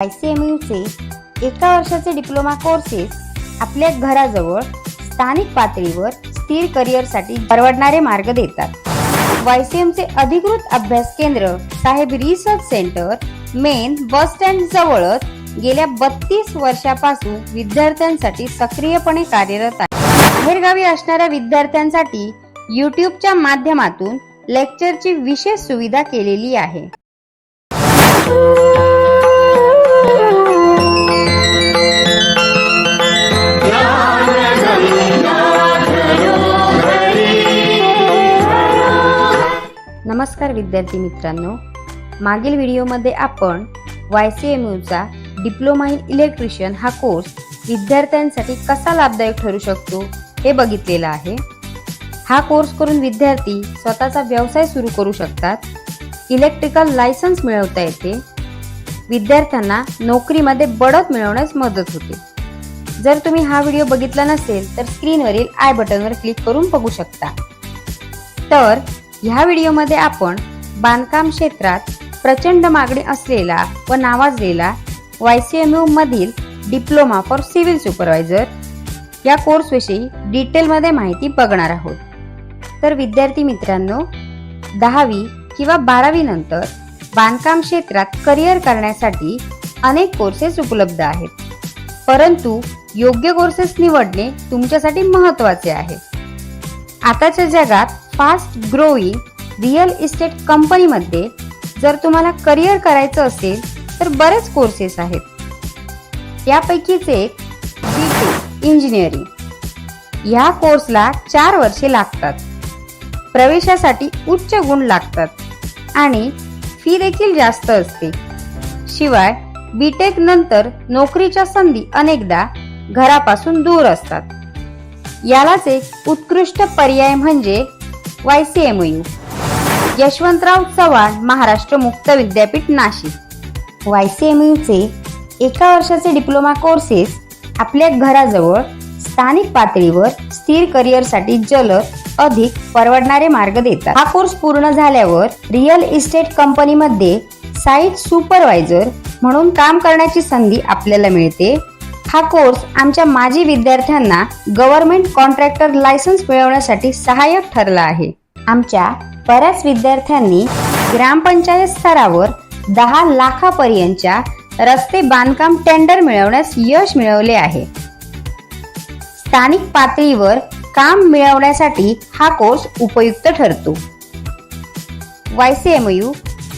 ICMUचे एका वर्षाचे diploma courses आपल्या घराजवळ स्थानिक पातळीवर स्थिर करिअरसाठी परवडणारे मार्ग देतात. YCMचे अधिकृत अभ्यास केंद्र साहेब research centre main bus stand जवळच गेल्या 32 वर्षापासून विद्यार्थ्यांसाठी सक्रियपणे कार्यरत आहे. बाहेरगावी असणाऱ्या विद्यार्थ्यांसाठी YouTubeच्या माध्यमातून लेक्चरची विशेष सुविधा केलेली आहे. नमस्कार विद्यार्थी मित्रांनो, मागील व्हिडिओमध्ये आपण YCMUचा डिप्लोमा इन इलेक्ट्रिशियन हा कोर्स विद्यार्थ्यांसाठी कसा लाभदायक ठरू शकतो हे बघितलेला आहे. हा कोर्स करून विद्यार्थी स्वतःचा व्यवसाय सुरू करू शकतात. इलेक्ट्रिकल लायसन्स मिळवता येते. विद्यार्थ्यांना नोकरीमध्ये बढत मिळवण्यास मदत होते. जर तुम्ही हा व्हिडिओ बघितला नसेल तर स्क्रीनवरील आय बटनवर क्लिक करून बघू शकता. तर ह्या व्हिडिओमध्ये आपण बांधकाम क्षेत्रात प्रचंड मागणी असलेला व नावाजलेला YCMU मधील डिप्लोमा फॉर सिव्हिल सुपरवायझर या कोर्सविषयी डिटेलमध्ये माहिती बघणार आहोत. तर विद्यार्थी मित्रांनो, 10वी किंवा 12वी नंतर बांधकाम क्षेत्रात करिअर करण्यासाठी अनेक कोर्सेस उपलब्ध आहेत. परंतु योग्य कोर्सेस निवडणे तुमच्यासाठी महत्त्वाचे आहे. आताच्या जगात फास्ट ग्रोईंग रिअल इस्टेट कंपनीमध्ये जर तुम्हाला करिअर करायचं असेल तर बरेच कोर्सेस आहेत. यापैकीच एक BTech इंजिनिअरिंग. या कोर्सला 4 वर्षे लागतात. प्रवेशासाठी उच्च गुण लागतात आणि फी देखील जास्त असते. शिवाय BTech नंतर नोकरीच्या संधी अनेकदा घरापासून दूर असतात. यालाच एक उत्कृष्ट पर्याय म्हणजे YCMU यशवंतराव चव्हाण महाराष्ट्र मुक्त विद्यापीठ नाशिक. YCMUचे एका वर्षाचे डिप्लोमा कोर्सेस आपल्या घराजवळ स्थानिक पातळीवर स्थिर करिअरसाठी जलद अधिक परवडणारे मार्ग देतात. हा कोर्स पूर्ण झाल्यावर रिअल इस्टेट कंपनीमध्ये साईट सुपरवायझर म्हणून काम करण्याची संधी आपल्याला मिळते. हा कोर्स आमच्या माजी विद्यार्थ्यांना गव्हर्नमेंट कॉन्ट्रॅक्टर लायसन्स मिळवण्यासाठी सहाय्यक ठरला आहे. आमच्या बऱ्याच विद्यार्थ्यांनी ग्रामपंचायत स्तरावर 10 लाखापर्यंतच्या रस्ते बांधकाम टेंडर मिळवण्यास यश मिळवले आहे. स्थानिक पातळीवर काम मिळवण्यासाठी हा कोर्स उपयुक्त ठरतो. YCMU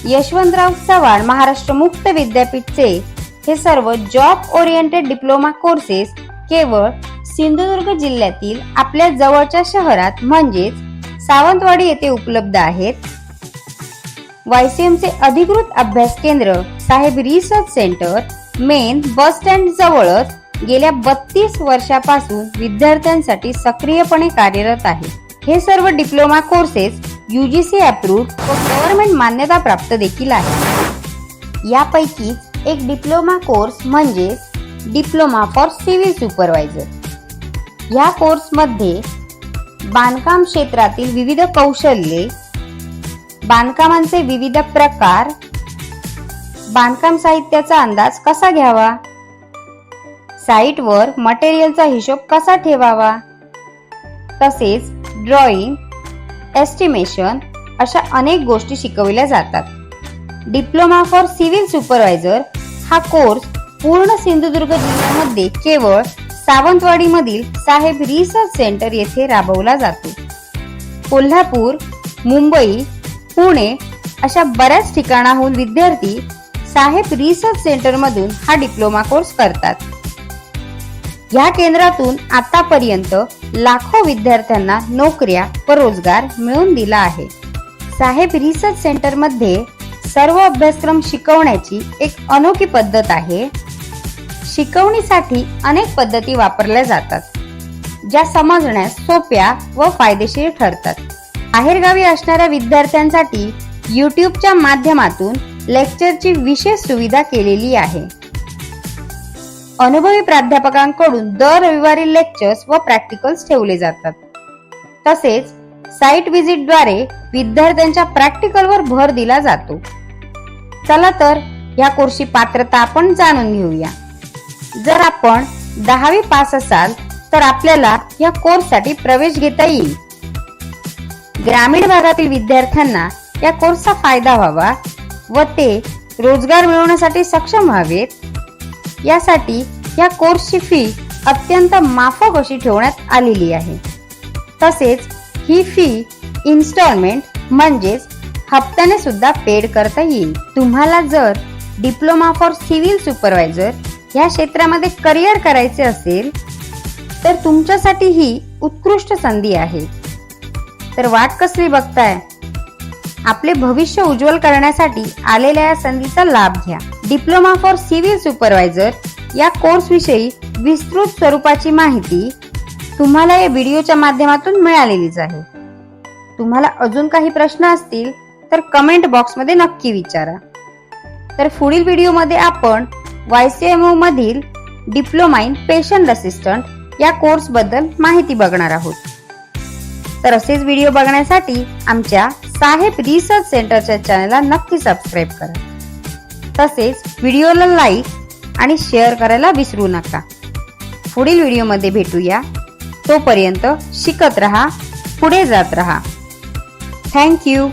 यशवंतराव चव्हाण महाराष्ट्र मुक्त विद्यापीठचे हे सर्व जॉब ओरिएंटेड डिप्लोमा कोर्सेस केवळ सिंधुदुर्ग जिल्ह्यातील आपल्या जवळच्या शहरात म्हणजेच सावंतवाडी येथे उपलब्ध आहेत. YCMचे अधिकृत अभ्यास केंद्र साहेब research centre main bus stand जवळच गेल्या 32 वर्षापासून विद्यार्थ्यांसाठी सक्रियपणे कार्यरत आहे. हे सर्व डिप्लोमा कोर्सेस UGC अप्रूव्ड व गव्हर्नमेंट मान्यता प्राप्त देखील आहे. यापैकी एक डिप्लोमा कोर्स म्हणजे डिप्लोमा फॉर सिव्हिल सुपरवायझर. या कोर्समध्ये बांधकाम क्षेत्रातील विविध कौशल्ये, बांधकामांचे विविध प्रकार, बांधकाम साहित्याचा अंदाज कसा घ्यावा, साईटवर मटेरियलचा हिशोब कसा ठेवावा, तसेच ड्रॉइंग, एस्टिमेशन अशा अनेक गोष्टी शिकवल्या जातात. डिप्लोमा फॉर सिव्हिल सुपरवायझर हा कोर्स पूर्ण सिंधुदुर्ग जिल्ह्यामध्ये केवळ सावंतवाडी मधील साहेब रिसर्च सेंटर येथे राबवला जातो. कोल्हापूर, मुंबई, पुणे अशा बऱ्याच ठिकाणाहून विद्यार्थी साहेब रिसर्च सेंटर मधून हा डिप्लोमा कोर्स करतात. या केंद्रातून आतापर्यंत लाखो विद्यार्थ्यांना नोकऱ्या व रोजगार मिळवून दिला आहे. साहेब रिसर्च सेंटर मध्ये सर्व अभ्यासक्रम शिकवण्याची एक अनोखी पद्धत आहे. शिकवणीसाठी अनेक पद्धती वापरल्या जातात, ज्या समजण्यास सोप्या व फायदेशीर ठरतात. बाहेरगावी असणाऱ्या विद्यार्थ्यांसाठी YouTubeच्या माध्यमातून लेक्चरची विशेष सुविधा केलेली आहे. अनुभवी प्राध्यापकांकडून दर रविवारी लेक्चर्स व प्रॅक्टिकल्स ठेवले जातात. तसेच साइट व्हिजिटद्वारे विद्यार्थ्यांच्या प्रॅक्टिकलवर भर दिला जातो. चला तर या कोर्सची पात्रता आपण जाणून घेऊया. जर आपण 10वी पास असाल तर आपल्याला या कोर्ससाठी प्रवेश घेता येईल. ग्रामीण भागातील विद्यार्थ्यांना या कोर्सचा फायदा व्हावा व ते रोजगार मिळवण्यासाठी सक्षम व्हावेत, यासाठी या कोर्सची फी अत्यंत माफक अशी ठेवण्यात आलेली आहे. तसेच ही फी इन्स्टॉलमेंट म्हणजेच हप्त्याने सुद्धा पेड करता येईल. तुम्हाला जर डिप्लोमा फॉर सिव्हिल सुपरवायझर या क्षेत्रामध्ये करिअर करायचे असेल तर तुमच्यासाठी ही उत्कृष्ट संधी आहे. तर वाट कसली बघताय? आपले भविष्य उज्ज्वल करण्यासाठी आलेल्या या संधीचा लाभ घ्या. डिप्लोमा फॉर सिव्हिल सुपरवायझर या कोर्स विषयी विस्तृत स्वरूपाची माहिती तुम्हाला या व्हिडिओच्या माध्यमातून मिळालेलीच आहे. तुम्हाला अजून काही प्रश्न असतील तर कमेंट बॉक्समध्ये नक्की विचारा. तर पुढील व्हिडिओमध्ये आपण YCMO मधील डिप्लोमा इन पेशंट असिस्टंट या कोर्स बद्दल माहिती बघणार आहोत. तर असेच व्हिडिओ बघण्यासाठी आमच्या साहेब रिसर्च सेंटरच्या चॅनलला नक्की सबस्क्राईब करा. तसेच व्हिडिओला लाईक आणि शेअर करायला विसरू नका. पुढील व्हिडिओमध्ये भेटूया. तोपर्यंत शिकत रहा, पुढे जात रहा. Thank you.